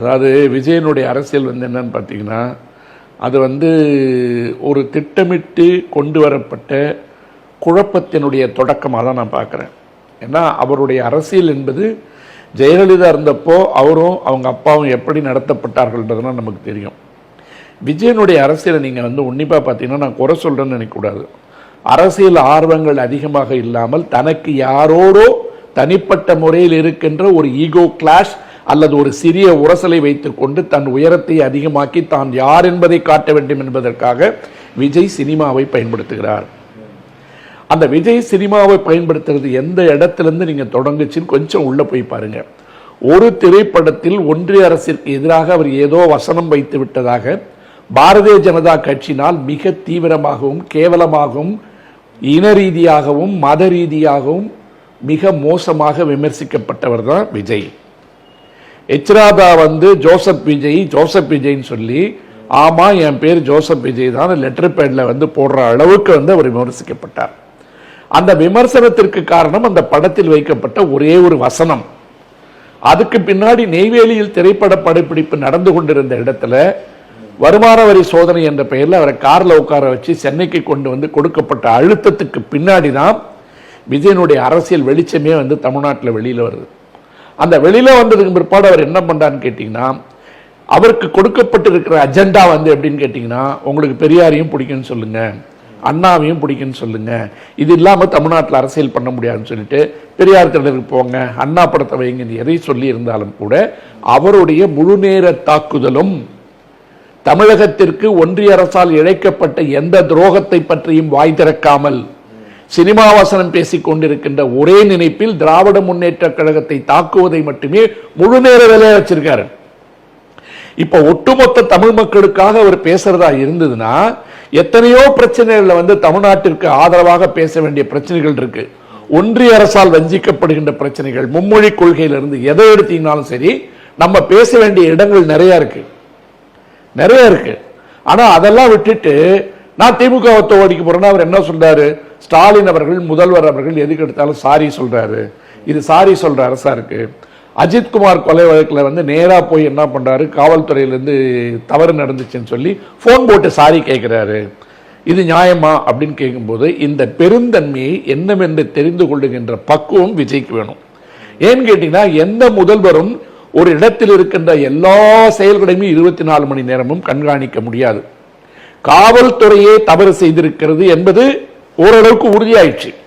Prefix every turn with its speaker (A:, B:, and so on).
A: அதாவது விஜயனுடைய அரசியல் என்னன்னு பார்த்தீங்கன்னா, அது ஒரு திட்டமிட்டு கொண்டு வரப்பட்ட குழப்பத்தினுடைய தொடக்கமாக தான் நான் பார்க்குறேன். ஏன்னா அவருடைய அரசியல் என்பது ஜெயலலிதா இருந்தப்போ அவரும் அவங்க அப்பாவும் எப்படி நடத்தப்பட்டார்கள்ன்றதுலாம் நமக்கு தெரியும். விஜயனுடைய அரசியலை நீங்கள் உன்னிப்பாக பார்த்தீங்கன்னா, நான் குறை சொல்கிறேன்னு நினைக்கக்கூடாது. அரசியல் ஆர்வங்கள் அதிகமாக இல்லாமல் தனக்கு யாரோடோ தனிப்பட்ட முறையில் இருக்கின்ற ஒரு ஈகோ கிளாஷ் அல்லது ஒரு சிறிய உரசலை வைத்துக்கொண்டு தன் உயரத்தை அதிகமாக்கி தான் யார் என்பதை காட்ட வேண்டும் என்பதற்காக விஜய் சினிமாவை பயன்படுத்துகிறார். அந்த விஜய் சினிமாவை பயன்படுத்துறது எந்த இடத்திலிருந்து நீங்க தொடங்குச்சுன்னு கொஞ்சம் உள்ள போய் பாருங்க. ஒரு திரைப்படத்தில் ஒன்றிய அரசிற்கு எதிராக அவர் ஏதோ வசனம் வைத்து விட்டதாக பாரதிய ஜனதா கட்சியினால் மிக தீவிரமாகவும் கேவலமாகவும் இன ரீதியாகவும் மத ரீதியாகவும் மிக மோசமாக விமர்சிக்கப்பட்டவர் தான் விஜய். எச்ராதா ஜோசப் விஜய்ன்னு சொல்லி, ஆமா என் பேர் ஜோசப் விஜய் தான் லெட்டர் பேட்ல போடுற அளவுக்கு அவர் விமர்சிக்கப்பட்டார். அந்த விமர்சனத்திற்கு காரணம் அந்த படத்தில் வைக்கப்பட்ட ஒரே ஒரு வசனம். அதுக்கு பின்னாடி நெய்வேலியில் திரைப்பட படப்பிடிப்பு நடந்து கொண்டிருந்த இடத்துல வருமான வரி சோதனை என்ற பெயரில் அவரை கார்ல உட்கார வச்சு சென்னைக்கு கொண்டு கொடுக்கப்பட்ட அழுத்தத்துக்கு பின்னாடி தான் விஜயனுடைய அரசியல் வெளிச்சமே தமிழ்நாட்டில் வெளியில வருது. அந்த வெளியில வந்ததுக்கு பிற்பாடு அவர் என்ன பண்றான்னு கேட்டீங்கன்னா, அவருக்கு கொடுக்கப்பட்டிருக்கிற அஜெண்டா எப்படின்னு கேட்டீங்கன்னா, உங்களுக்கு பெரியாரையும் பிடிக்குன்னு சொல்லுங்க, அண்ணாவையும் பிடிக்குன்னு சொல்லுங்க, இது இல்லாம தமிழ்நாட்டில் அரசியல் பண்ண முடியாதுன்னு சொல்லிட்டு பெரியார் திடலுக்கு போங்க, அண்ணா படத்தை வைங்க, எதை சொல்லி இருந்தாலும் கூட அவருடைய முழு நேர தாக்குதலும் தமிழகத்திற்கு ஒன்றிய அரசால் இழைக்கப்பட்ட எந்த துரோகத்தை பற்றியும் வாய் திறக்காமல் சினிமா வசனம் பேசிக் கொண்டிருக்கின்ற ஒரே நினைப்பில் திராவிட முன்னேற்ற கழகத்தை தாக்குவதை மட்டுமே முழு நேர வேலையா வச்சிருக்காரு. இப்ப ஒட்டுமொத்த தமிழ் மக்களுக்காக அவர் பேசுறதா இருந்ததுன்னா, எத்தனையோ பிரச்சனைகள்ல தமிழ்நாட்டிற்கு ஆதரவாக பேச வேண்டிய பிரச்சனைகள் இருக்கு. ஒன்றிய அரசால் வஞ்சிக்கப்படுகின்ற பிரச்சனைகள், மும்மொழி கொள்கையிலிருந்து எதை எடுத்தீங்கன்னாலும் சரி, நம்ம பேச வேண்டிய இடங்கள் நிறைய இருக்கு. ஆனா அதெல்லாம் விட்டுட்டு நான் திமுக தோடிக்க போறேன்னா அவர் என்ன சொல்றாரு? ஸ்டாலின் அவர்கள், முதல்வர் அவர்கள் எதுக்கு எடுத்தாலும் சாரி சொல்றாரு. இது சாரி சொல்ற அரசா இருக்கு. அஜித்குமார் கொலை வழக்கில் நேரா போய் என்ன பண்றாரு? காவல்துறையிலிருந்து தவறு நடந்துச்சுன்னு சொல்லி போன் போட்டு சாரி கேட்கிறாரு. இது நியாயமா அப்படின்னு கேட்கும்போது இந்த பெருந்தன்மையை என்னவென்று தெரிந்து கொள்ளுகின்ற பக்குவம் விஜய்க்கு வேணும். ஏன்னு கேட்டீங்கன்னா, எந்த முதல்வரும் ஒரு இடத்தில் இருக்கின்ற எல்லா செயல்களையுமே 24 மணி நேரமும் கண்காணிக்க முடியாது. காவல்துறையே தவறு செய்திருக்கிறது என்பது ஓரளவுக்கு உறுதியாயிடுச்சு.